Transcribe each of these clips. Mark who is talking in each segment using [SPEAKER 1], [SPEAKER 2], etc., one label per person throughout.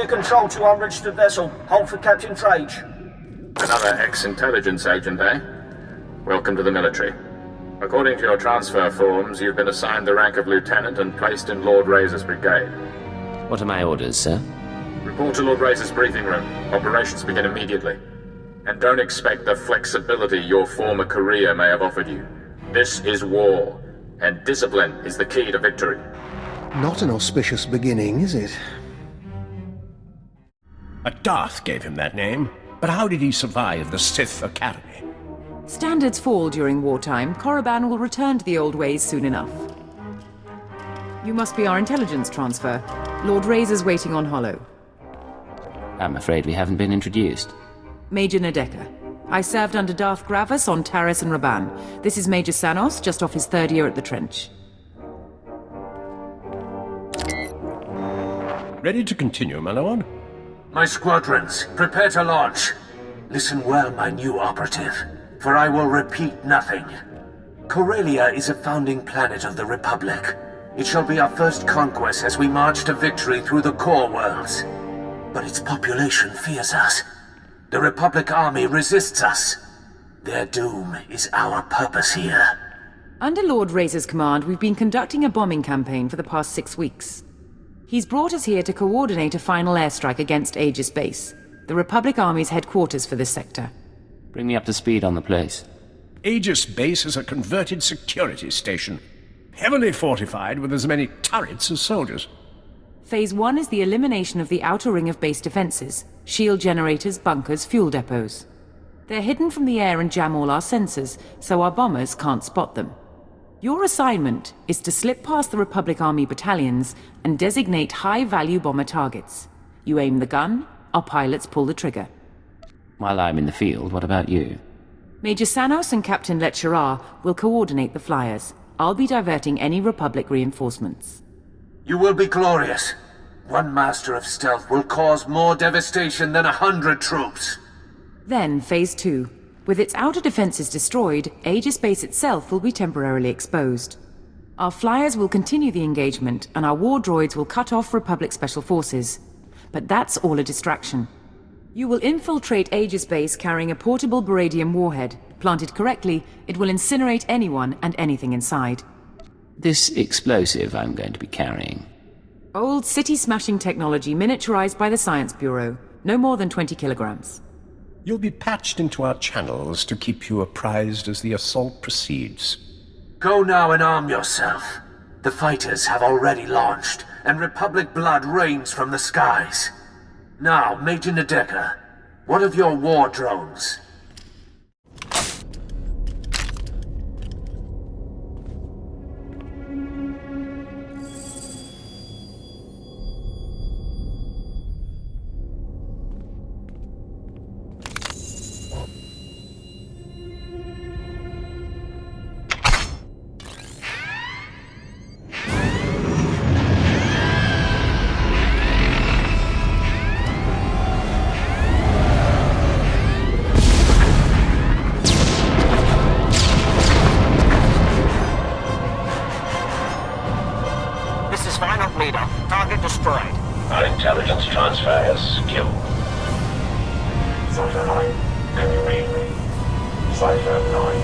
[SPEAKER 1] control to unregistered vessel. Hold for Captain Trage.
[SPEAKER 2] Another ex-intelligence agent, eh? Welcome to the military. According to your transfer forms, you've been assigned the rank of lieutenant and placed in Lord Razor's brigade.
[SPEAKER 3] What are my orders, sir?
[SPEAKER 2] Report to Lord Razor's briefing room. Operations begin immediately. And don't expect the flexibility your former career may have offered you. This is war, and discipline is the key to victory.
[SPEAKER 4] Not an auspicious beginning, is it?
[SPEAKER 5] A Darth gave him that name, but how did he survive the Sith Academy?
[SPEAKER 6] Standards fall during wartime. Korriban will return to the old ways soon enough. You must be our intelligence transfer. Lord Razor's waiting on Hollow.
[SPEAKER 3] I'm afraid we haven't been introduced.
[SPEAKER 6] Major Nadeka. I served under Darth Gravis on Taris and Raban. This is Major Sanos, just off his 3rd year at the trench.
[SPEAKER 5] Ready to continue, my lord?
[SPEAKER 7] My squadrons, prepare to launch. Listen well, my new operative, for I will repeat nothing. Corellia is a founding planet of the Republic. It shall be our first conquest as we march to victory through the core worlds. But its population fears us. The Republic army resists us. Their doom is our purpose here.
[SPEAKER 6] Under Lord Razor's command, we've been conducting a bombing campaign for the past 6 weeks. He's brought us here to coordinate a final airstrike against Aegis Base, the Republic Army's headquarters for this sector.
[SPEAKER 3] Bring me up to speed on the place.
[SPEAKER 5] Aegis Base is a converted security station, heavily fortified with as many turrets as soldiers.
[SPEAKER 6] Phase 1 is the elimination of the outer ring of base defenses, shield generators, bunkers, fuel depots. They're hidden from the air and jam all our sensors, so our bombers can't spot them. Your assignment is to slip past the Republic Army battalions and designate high-value bomber targets. You aim the gun, our pilots pull the trigger.
[SPEAKER 3] While I'm in the field, what about you?
[SPEAKER 6] Major Sanos and Captain Letcherar will coordinate the flyers. I'll be diverting any Republic reinforcements.
[SPEAKER 7] You will be glorious. One master of stealth will cause more devastation than 100 troops.
[SPEAKER 6] Then, Phase 2. With its outer defenses destroyed, Aegis Base itself will be temporarily exposed. Our flyers will continue the engagement, and our war droids will cut off Republic Special Forces. But that's all a distraction. You will infiltrate Aegis Base carrying a portable Baradium warhead. Planted correctly, it will incinerate anyone and anything inside.
[SPEAKER 3] This explosive I'm going to be carrying.
[SPEAKER 6] Old city-smashing technology miniaturized by the Science Bureau. No more than 20 kilograms.
[SPEAKER 5] You'll be patched into our channels to keep you apprised as the assault proceeds.
[SPEAKER 7] Go now and arm yourself. The fighters have already launched, and Republic blood rains from the skies. Now, Major Nadeka, what of your war drones?
[SPEAKER 8] Our intelligence transfer has skill. Cypher 9, can you read me? Cypher 9.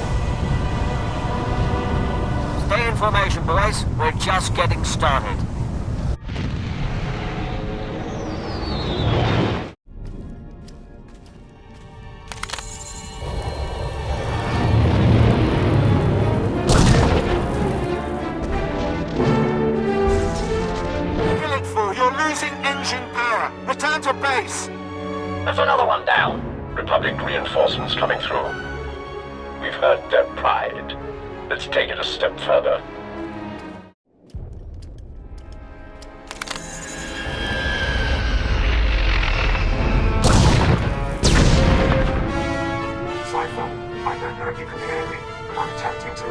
[SPEAKER 1] Stay in formation, boys. We're just getting started.
[SPEAKER 8] There's another one down. Republic reinforcements coming through. We've hurt their pride. Let's take it a step further. Cypher, I don't know if you can hear me, but I'm attempting to...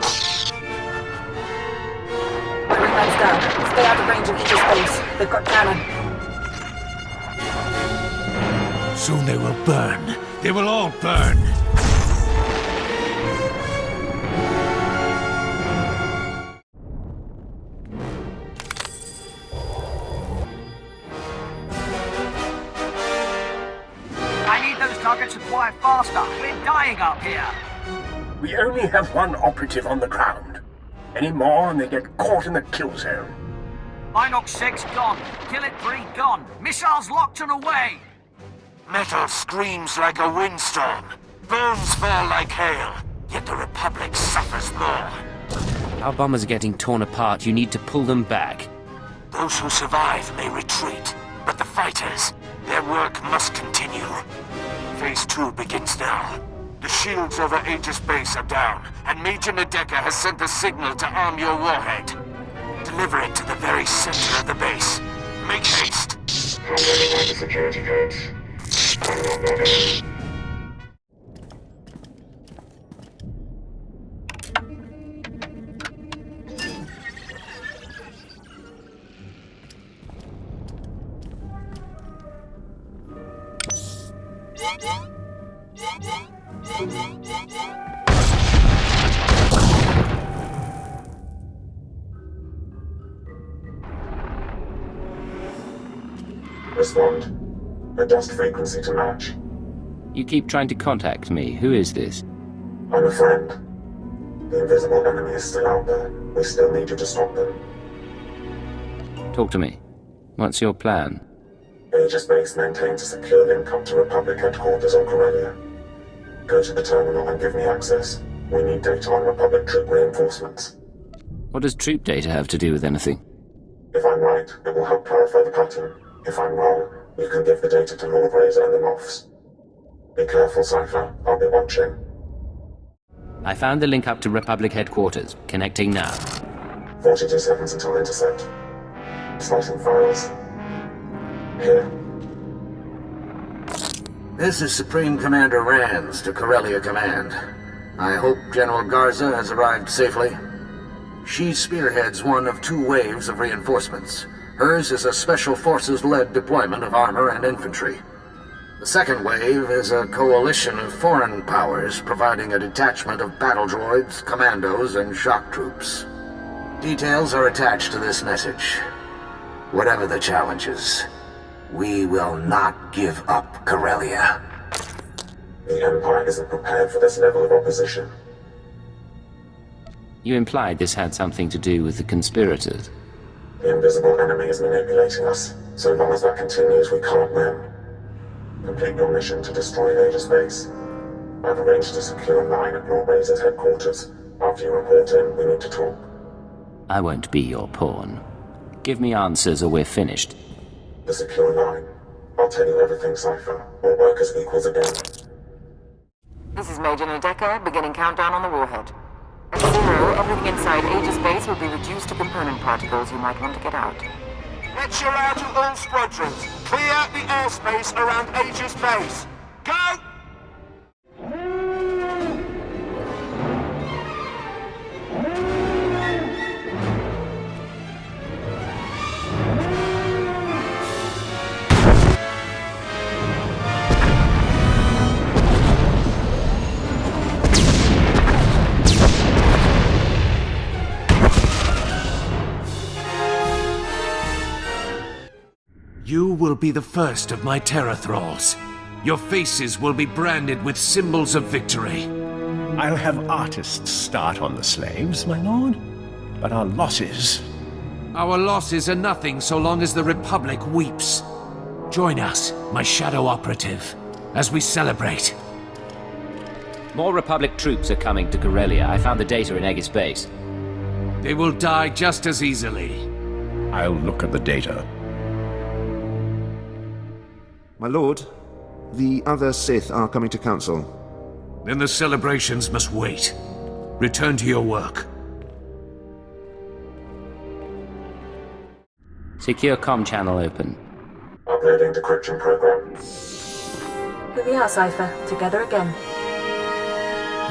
[SPEAKER 9] Everyone's down. Stay out of range of Aegis Base. They've got cannon.
[SPEAKER 7] Soon they will burn. They will all burn.
[SPEAKER 1] targets acquire faster. We're dying up here.
[SPEAKER 7] We only have one operative on the ground. Any more and they get caught in the kill zone.
[SPEAKER 1] Inox 6 gone. Kill it 3 gone. Missiles locked and away. Metal screams like a windstorm. Bones fall like hail. Yet the Republic suffers more.
[SPEAKER 3] Our bombers are getting torn apart. You need to pull them back.
[SPEAKER 1] Those who survive may retreat, but the fighters, their work must continue. Phase 2 begins now. The shields over Aegis Base are down, and Major Nadeka has sent the signal to arm your warhead. Deliver it to the very center of the base. Make haste.
[SPEAKER 8] I'm verifying the security codes. I'm not logging. Respond. Adjust frequency to match.
[SPEAKER 3] You keep trying to contact me. Who is this?
[SPEAKER 8] I'm a friend. The invisible enemy is still out there. We still need you to stop them.
[SPEAKER 3] Talk to me. What's your plan?
[SPEAKER 8] Aegis Base maintains a secure link up to Republic headquarters on Corellia. Go to the terminal and give me access. We need data on Republic troop reinforcements.
[SPEAKER 3] What does troop data have to do with anything?
[SPEAKER 8] If I'm right, it will help clarify the pattern. If I'm wrong, you can give the data to Lord Razor and the Moffs. Be careful, Cypher. I'll be watching.
[SPEAKER 3] I found the link up to Republic headquarters. Connecting now.
[SPEAKER 8] 42 seconds until intercept. Slicing files. Here.
[SPEAKER 10] This is Supreme Commander Rands to Corellia Command. I hope General Garza has arrived safely. She spearheads one of 2 waves of reinforcements. Hers is a Special Forces-led deployment of armor and infantry. The second wave is a coalition of foreign powers providing a detachment of battle droids, commandos, and shock troops. Details are attached to this message. Whatever the challenges, we will not give up Corellia.
[SPEAKER 8] The Empire isn't prepared for this level of opposition.
[SPEAKER 3] You implied this had something to do with the conspirators.
[SPEAKER 8] The invisible enemy is manipulating us. So long as that continues, we can't win. Complete your mission to destroy Aegis Base. I've arranged to secure 9 at Lord Razor's headquarters. After you report in, we need to talk.
[SPEAKER 3] I won't be your pawn. Give me answers or we're finished.
[SPEAKER 8] The secure 9. I'll tell you everything, Cypher. We'll work as equals again.
[SPEAKER 6] This is Major Nadeka, beginning countdown on the warhead. At 0, everything inside Aegis Base will be reduced to component particles. You might want to get out.
[SPEAKER 1] Lecture out to all squadrons. Clear the airspace around Aegis Base. Go!
[SPEAKER 7] You will be the first of my terror thralls. Your faces will be branded with symbols of victory.
[SPEAKER 5] I'll have artists start on the slaves, my lord. But our losses...
[SPEAKER 7] Our losses are nothing so long as the Republic weeps. Join us, my shadow operative, as we celebrate.
[SPEAKER 3] More Republic troops are coming to Corellia. I found the data in Aegis Base.
[SPEAKER 7] They will die just as easily.
[SPEAKER 5] I'll look at the data.
[SPEAKER 11] My lord, the other Sith are coming to council.
[SPEAKER 7] Then the celebrations must wait. Return to your work.
[SPEAKER 3] Secure comm channel open.
[SPEAKER 8] Uploading decryption program.
[SPEAKER 9] Here we are, Cypher. Together again.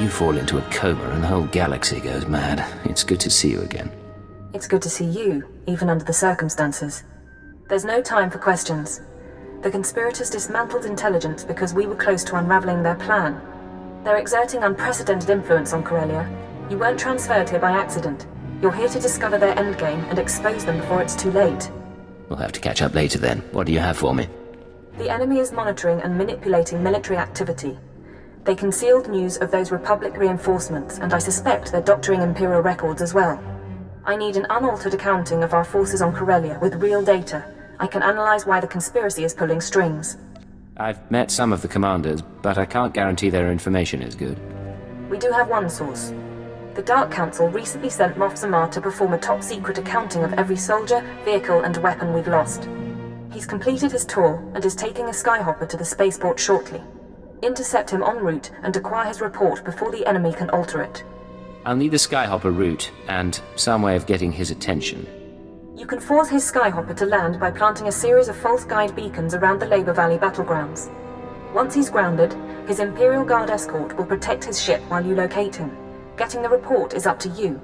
[SPEAKER 3] You fall into a coma and the whole galaxy goes mad. It's good to see you again.
[SPEAKER 9] It's good to see you, even under the circumstances. There's no time for questions. The conspirators dismantled intelligence because we were close to unraveling their plan. They're exerting unprecedented influence on Corellia. You weren't transferred here by accident. You're here to discover their endgame and expose them before it's too late.
[SPEAKER 3] We'll have to catch up later then. What do you have for me?
[SPEAKER 9] The enemy is monitoring and manipulating military activity. They concealed news of those Republic reinforcements, and I suspect they're doctoring Imperial records as well. I need an unaltered accounting of our forces on Corellia with real data. I can analyze why the conspiracy is pulling strings.
[SPEAKER 3] I've met some of the commanders, but I can't guarantee their information is good.
[SPEAKER 9] We do have one source. The Dark Council recently sent Moff Zamar to perform a top-secret accounting of every soldier, vehicle, and weapon we've lost. He's completed his tour and is taking a skyhopper to the spaceport shortly. Intercept him en route and acquire his report before the enemy can alter it.
[SPEAKER 3] I'll need the skyhopper route, and some way of getting his attention.
[SPEAKER 9] You can force his skyhopper to land by planting a series of false guide beacons around the Labor Valley battlegrounds. Once he's grounded, his Imperial Guard escort will protect his ship while you locate him. Getting the report is up to you.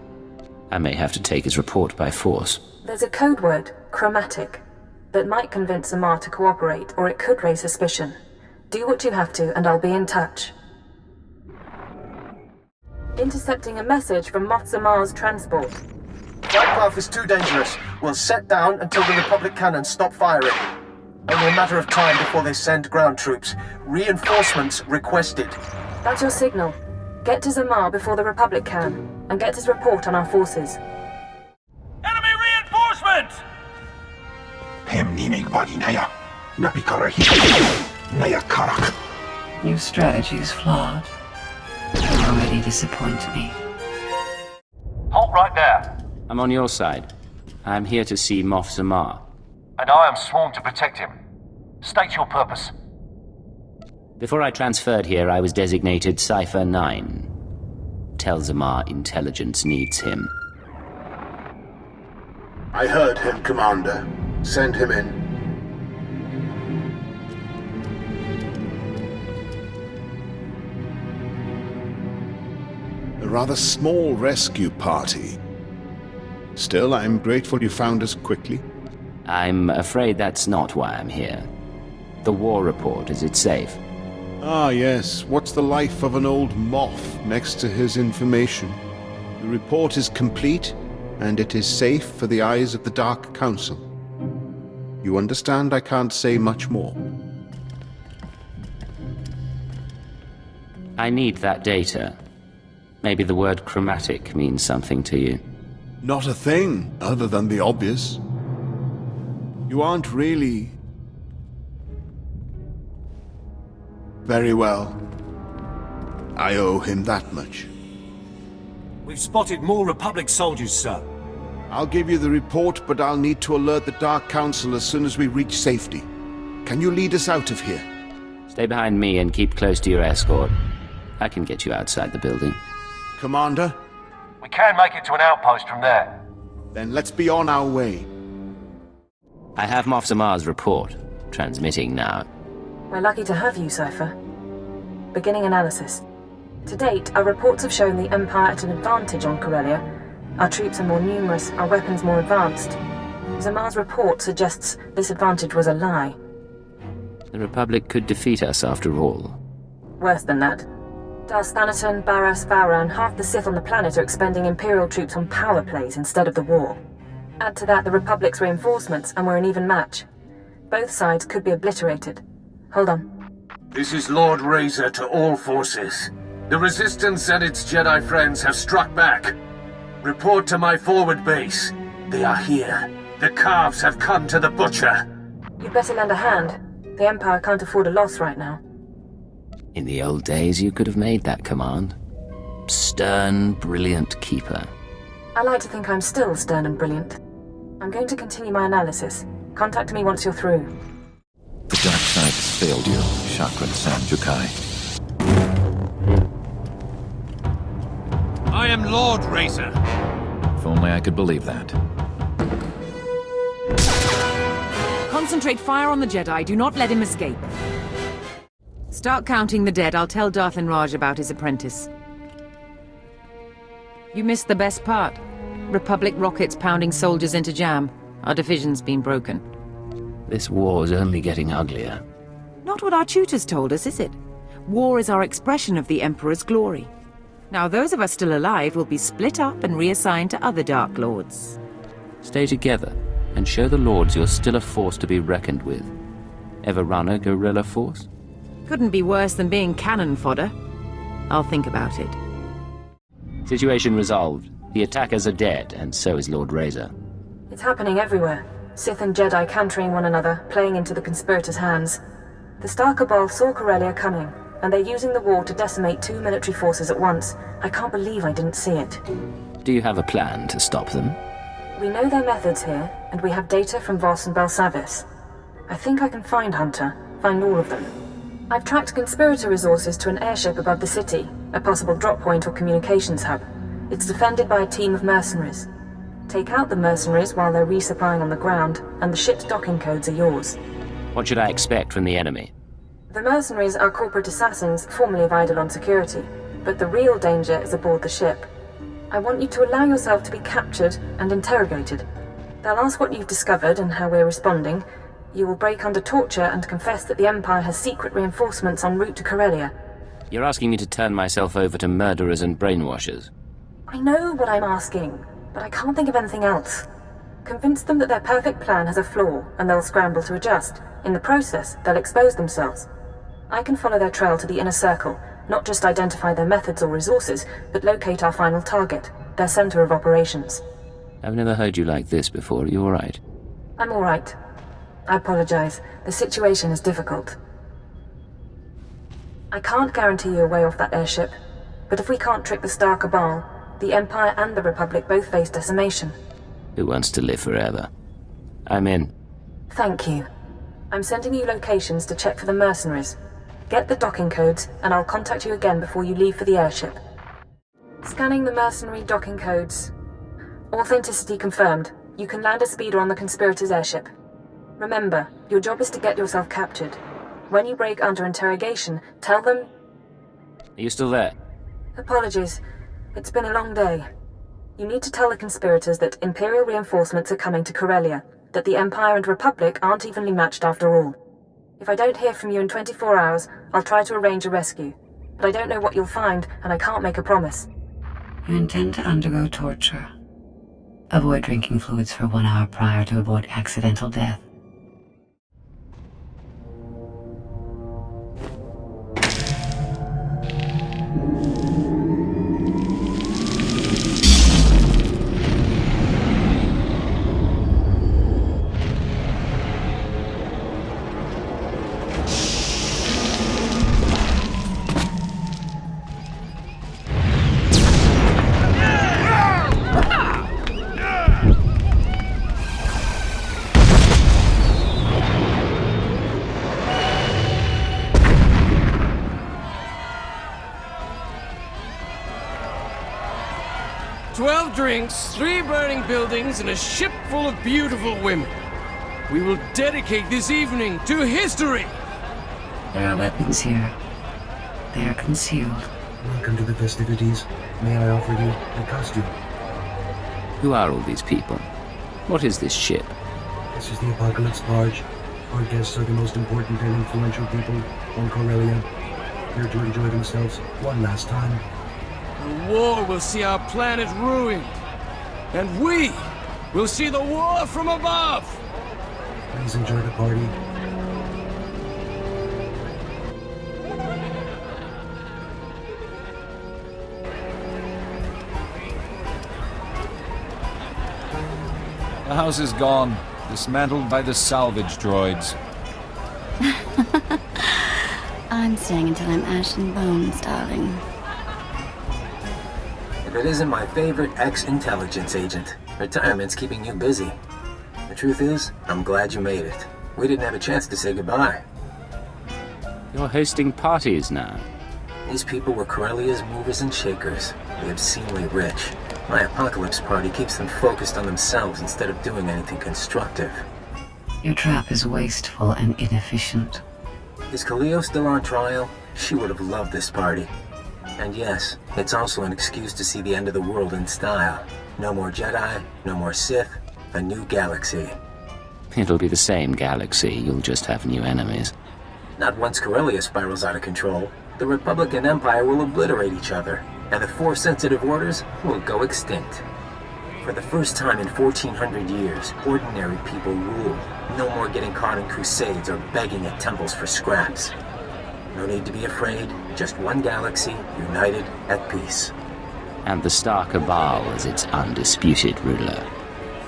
[SPEAKER 3] I may have to take his report by force.
[SPEAKER 9] There's a code word, chromatic, that might convince Zamar to cooperate, or it could raise suspicion. Do what you have to, and I'll be in touch. Intercepting a message from Moff Zamar's transport.
[SPEAKER 12] Flight path is too dangerous. We'll set down until the Republic cannons stop firing. Only a matter of time before they send ground troops. Reinforcements requested.
[SPEAKER 9] That's your signal. Get to Zamar before the Republic can, and get his report on our forces.
[SPEAKER 1] Enemy reinforcements!
[SPEAKER 13] Your strategy is flawed. You already disappoint me.
[SPEAKER 14] Halt right there.
[SPEAKER 3] I'm on your side. I'm here to see Moff Zamar.
[SPEAKER 14] And I am sworn to protect him. State your purpose.
[SPEAKER 3] Before I transferred here, I was designated Cipher 9. Tell Zamar intelligence needs him.
[SPEAKER 10] I heard him, Commander. Send him in.
[SPEAKER 5] A rather small rescue party. Still, I'm grateful you found us quickly.
[SPEAKER 3] I'm afraid that's not why I'm here. The war report, is it safe?
[SPEAKER 5] Ah, yes. What's the life of an old moth next to his information? The report is complete, and it is safe for the eyes of the Dark Council. You understand I can't say much more.
[SPEAKER 3] I need that data. Maybe the word chromatic means something to you.
[SPEAKER 5] Not a thing, other than the obvious. You aren't really... Very well. I owe him that much.
[SPEAKER 15] We've spotted more Republic soldiers, sir.
[SPEAKER 5] I'll give you the report, but I'll need to alert the Dark Council as soon as we reach safety. Can you lead us out of here?
[SPEAKER 3] Stay behind me and keep close to your escort. I can get you outside the building.
[SPEAKER 5] Commander?
[SPEAKER 14] We can make it to an outpost from there.
[SPEAKER 5] Then let's be on our way.
[SPEAKER 3] I have Moff Zamar's report. Transmitting now.
[SPEAKER 9] We're lucky to have you, Cipher. Beginning analysis. To date, our reports have shown the Empire at an advantage on Corellia. Our troops are more numerous, our weapons more advanced. Zamar's report suggests this advantage was a lie.
[SPEAKER 3] The Republic could defeat us after all.
[SPEAKER 9] Worse than that. Darth Thanaton, Barras, Vowran, half the Sith on the planet are expending Imperial troops on power plays instead of the war. Add to that the Republic's reinforcements, and we're an even match. Both sides could be obliterated. Hold on.
[SPEAKER 7] This is Lord Razor to all forces. The Resistance and its Jedi friends have struck back. Report to my forward base. They are here. The calves have come to the butcher.
[SPEAKER 9] You'd better lend a hand. The Empire can't afford a loss right now.
[SPEAKER 3] In the old days, you could have made that command. Stern, brilliant keeper.
[SPEAKER 9] I like to think I'm still stern and brilliant. I'm going to continue my analysis. Contact me once you're through.
[SPEAKER 16] The dark side has failed you, Chakran San Jukai.
[SPEAKER 15] I am Lord Razor.
[SPEAKER 16] If only I could believe that.
[SPEAKER 6] Concentrate fire on the Jedi. Do not let him escape. Start counting the dead. I'll tell Darth and Raj about his apprentice. You missed the best part. Republic rockets pounding soldiers into jam. Our division's been broken.
[SPEAKER 3] This war's only getting uglier.
[SPEAKER 6] Not what our tutors told us, is it? War is our expression of the Emperor's glory. Now those of us still alive will be split up and reassigned to other Dark Lords.
[SPEAKER 3] Stay together and show the Lords you're still a force to be reckoned with. Ever run a guerrilla force?
[SPEAKER 6] Couldn't be worse than being cannon fodder. I'll think about it.
[SPEAKER 3] Situation resolved. The attackers are dead, and so is Lord Razor.
[SPEAKER 9] It's happening everywhere. Sith and Jedi countering one another, playing into the conspirators' hands. The Star Cabal saw Corellia coming, and they're using the war to decimate 2 military forces at once. I can't believe I didn't see it.
[SPEAKER 3] Do you have a plan to stop them?
[SPEAKER 9] We know their methods here, and we have data from Voss and Belsavis. I think I can find Hunter, find all of them. I've tracked conspirator resources to an airship above the city, a possible drop point or communications hub. It's defended by a team of mercenaries. Take out the mercenaries while they're resupplying on the ground, and the ship's docking codes are yours.
[SPEAKER 3] What should I expect from the enemy?
[SPEAKER 9] The mercenaries are corporate assassins formerly of Eidolon Security, but the real danger is aboard the ship. I want you to allow yourself to be captured and interrogated. They'll ask what you've discovered and how we're responding. You will break under torture and confess that the Empire has secret reinforcements en route to Corellia.
[SPEAKER 3] You're asking me to turn myself over to murderers and brainwashers.
[SPEAKER 9] I know what I'm asking, but I can't think of anything else. Convince them that their perfect plan has a flaw, and they'll scramble to adjust. In the process, they'll expose themselves. I can follow their trail to the inner circle, not just identify their methods or resources, but locate our final target, their center of operations.
[SPEAKER 3] I've never heard you like this before. Are you all right?
[SPEAKER 9] I'm all right. I apologize. The situation is difficult. I can't guarantee you a way off that airship, but if we can't trick the Star Cabal, the Empire and the Republic both face decimation.
[SPEAKER 3] Who wants to live forever? I'm in.
[SPEAKER 9] Thank you. I'm sending you locations to check for the mercenaries. Get the docking codes, and I'll contact you again before you leave for the airship. Scanning the mercenary docking codes. Authenticity confirmed. You can land a speeder on the conspirators' airship. Remember, your job is to get yourself captured. When you break under interrogation, tell them...
[SPEAKER 3] Are you still there?
[SPEAKER 9] Apologies. It's been a long day. You need to tell the conspirators that Imperial reinforcements are coming to Corellia, that the Empire and Republic aren't evenly matched after all. If I don't hear from you in 24 hours, I'll try to arrange a rescue. But I don't know what you'll find, and I can't make a promise.
[SPEAKER 13] You intend to undergo torture. Avoid drinking fluids for 1 hour prior to avoid accidental death.
[SPEAKER 17] Drinks, 3 burning buildings, and a ship full of beautiful women. We will dedicate this evening to history!
[SPEAKER 13] There are weapons here. They are concealed.
[SPEAKER 12] Welcome to the festivities. May I offer you a costume?
[SPEAKER 3] Who are all these people? What is this ship?
[SPEAKER 12] This is the Apocalypse Barge. Our guests are the most important and influential people on Corellia, here to enjoy themselves one last time.
[SPEAKER 17] The war will see our planet ruined, and we will see the war from above!
[SPEAKER 12] Please enjoy the party.
[SPEAKER 18] The house is gone, dismantled by the salvage droids.
[SPEAKER 19] I'm staying until I'm ash and bones, darling.
[SPEAKER 7] If it isn't my favorite ex-intelligence agent, retirement's keeping you busy. The truth is, I'm glad you made it. We didn't have a chance to say goodbye.
[SPEAKER 3] You're hosting parties now.
[SPEAKER 7] These people were Corellia's movers and shakers, the obscenely rich. My apocalypse party keeps them focused on themselves instead of doing anything constructive.
[SPEAKER 13] Your trap is wasteful and inefficient.
[SPEAKER 7] Is Khalil still on trial? She would have loved this party. And yes, it's also an excuse to see the end of the world in style. No more Jedi, no more Sith, a new galaxy.
[SPEAKER 3] It'll be the same galaxy, you'll just have new enemies.
[SPEAKER 7] Not once Corellia spirals out of control. The Republic and Empire will obliterate each other, and the 4 sensitive orders will go extinct.
[SPEAKER 20] For the first time in 1400 years, ordinary people rule. No more getting caught in crusades or begging at temples for scraps. No need to be afraid, just one galaxy, united at peace.
[SPEAKER 3] And the Star Cabal is its undisputed ruler.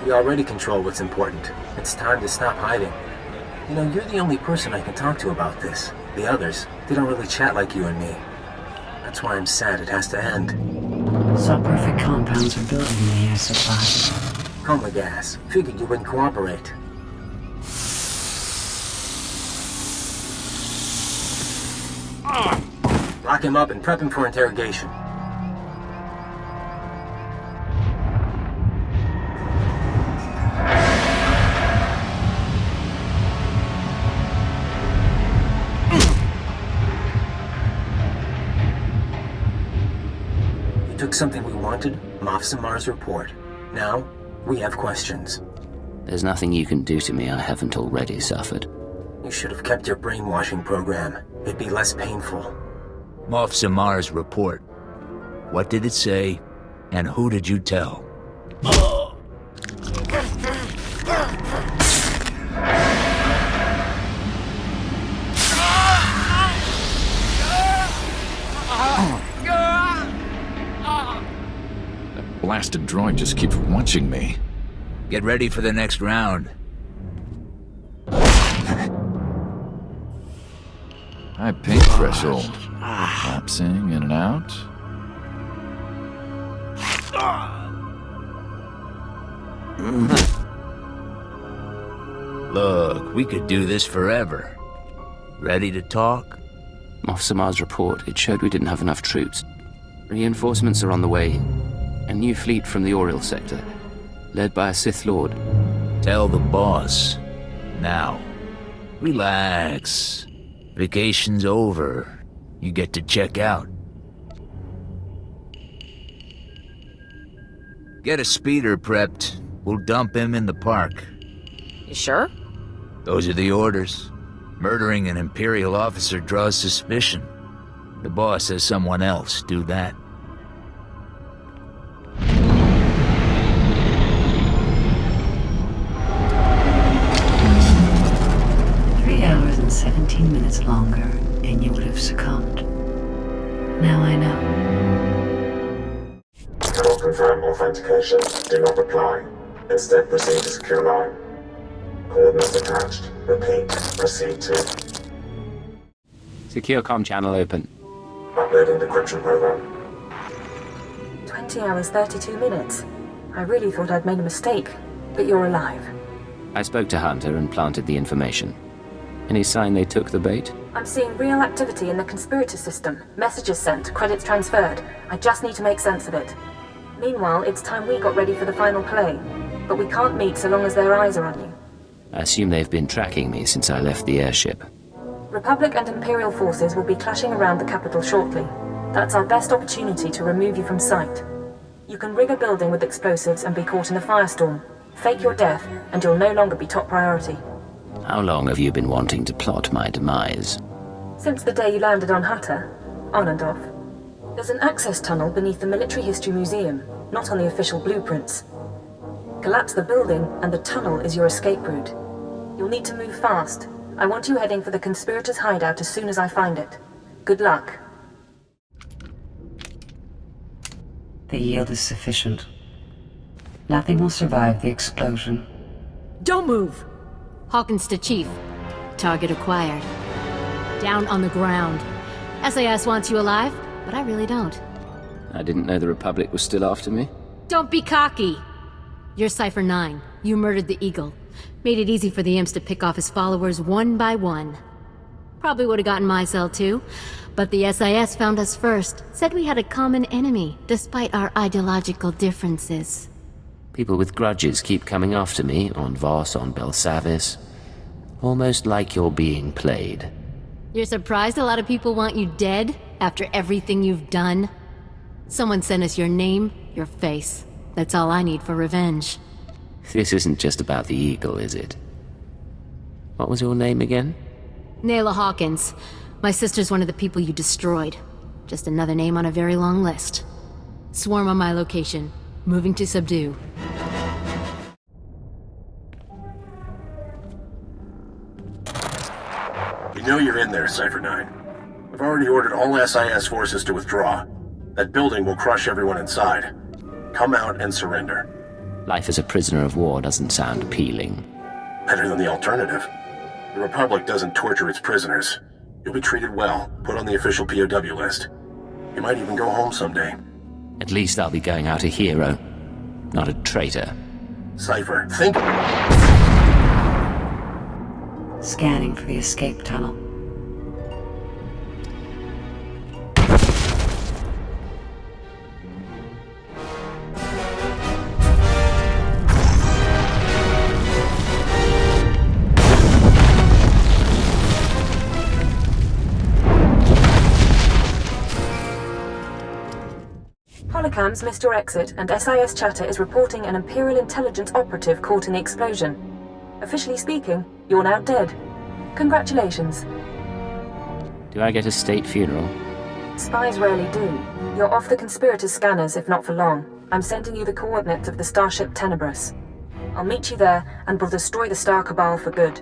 [SPEAKER 20] We already control what's important. It's time to stop hiding. You know, you're the only person I can talk to about this. The others, they don't really chat like you and me. That's why I'm sad it has to end.
[SPEAKER 13] Saw perfect compounds were built in the air supply.
[SPEAKER 20] Coma gas. Figured you wouldn't cooperate. Lock him up and prep him for interrogation. You took something we wanted, Moff Samar's report. Now, we have questions.
[SPEAKER 3] There's nothing you can do to me I haven't already suffered.
[SPEAKER 20] You should have kept your brainwashing program. It'd be less painful.
[SPEAKER 21] Moff Samar's report. What did it say, and who did you tell?
[SPEAKER 18] That blasted droid just keeps watching me.
[SPEAKER 21] Get ready for the next round.
[SPEAKER 18] High paint threshold. Lapsing in and out.
[SPEAKER 21] Look, we could do this forever. Ready to talk?
[SPEAKER 3] Moff Samar's report, it showed we didn't have enough troops. Reinforcements are on the way. A new fleet from the Oriel sector, led by a Sith Lord.
[SPEAKER 21] Tell the boss. Now, relax. Vacation's over. You get to check out. Get a speeder prepped. We'll dump him in the park.
[SPEAKER 6] You sure?
[SPEAKER 21] Those are the orders. Murdering an Imperial officer draws suspicion. The boss says someone else do that.
[SPEAKER 13] Hours and 17 minutes longer, and you would have succumbed. Now I know.
[SPEAKER 8] Cannot confirm authentication. Do not reply. Instead, proceed to secure line. Coordinates attached. Repeat. Proceed to...
[SPEAKER 3] Secure comm channel open.
[SPEAKER 8] Uploading decryption program.
[SPEAKER 9] 20 hours, 32 minutes. I really thought I'd made a mistake, but you're alive.
[SPEAKER 3] I spoke to Hunter and planted the information. Any sign they took the bait?
[SPEAKER 9] I'm seeing real activity in the conspirator system. Messages sent, credits transferred. I just need to make sense of it. Meanwhile, it's time we got ready for the final play. But we can't meet so long as their eyes are on you.
[SPEAKER 3] I assume they've been tracking me since I left the airship.
[SPEAKER 9] Republic and Imperial forces will be clashing around the capital shortly. That's our best opportunity to remove you from sight. You can rig a building with explosives and be caught in a firestorm. Fake your death, and you'll no longer be top priority.
[SPEAKER 3] How long have you been wanting to plot my demise?
[SPEAKER 9] Since the day you landed on Hutter, on and off. There's an access tunnel beneath the Military History Museum, not on the official blueprints. Collapse the building, and the tunnel is your escape route. You'll need to move fast. I want you heading for the conspirators' hideout as soon as I find it. Good luck.
[SPEAKER 13] The yield is sufficient. Nothing will survive the explosion.
[SPEAKER 22] Don't move! Hawkins to Chief. Target acquired. Down on the ground. SAS wants you alive, but I really don't.
[SPEAKER 3] I didn't know the Republic was still after me.
[SPEAKER 22] Don't be cocky! You're Cypher 9. You murdered the Eagle. Made it easy for the imps to pick off his followers one by one. Probably would have gotten my cell too, but the SIS found us first. Said we had a common enemy, despite our ideological differences.
[SPEAKER 3] People with grudges keep coming after me, on Voss, on Belsavis. Almost like you're being played.
[SPEAKER 22] You're surprised a lot of people want you dead, after everything you've done? Someone sent us your name, your face. That's all I need for revenge.
[SPEAKER 3] This isn't just about the Eagle, is it? What was your name again?
[SPEAKER 22] Nayla Hawkins. My sister's one of the people you destroyed. Just another name on a very long list. Swarm on my location. Moving to subdue.
[SPEAKER 2] We know you're in there, Cypher 9. I've already ordered all SIS forces to withdraw. That building will crush everyone inside. Come out and surrender.
[SPEAKER 3] Life as a prisoner of war doesn't sound appealing.
[SPEAKER 2] Better than the alternative. The Republic doesn't torture its prisoners. You'll be treated well, put on the official POW list. You might even go home someday.
[SPEAKER 3] At least I'll be going out a hero, not a traitor.
[SPEAKER 2] Cypher, think...
[SPEAKER 13] Scanning for the escape tunnel.
[SPEAKER 9] Holocams missed your exit, and SIS chatter is reporting an Imperial intelligence operative caught in the explosion. Officially speaking, you're now dead. Congratulations.
[SPEAKER 3] Do I get a state funeral?
[SPEAKER 9] Spies rarely do. You're off the conspirators' scanners, if not for long. I'm sending you the coordinates of the starship Tenebris. I'll meet you there, and we'll destroy the Star Cabal for good.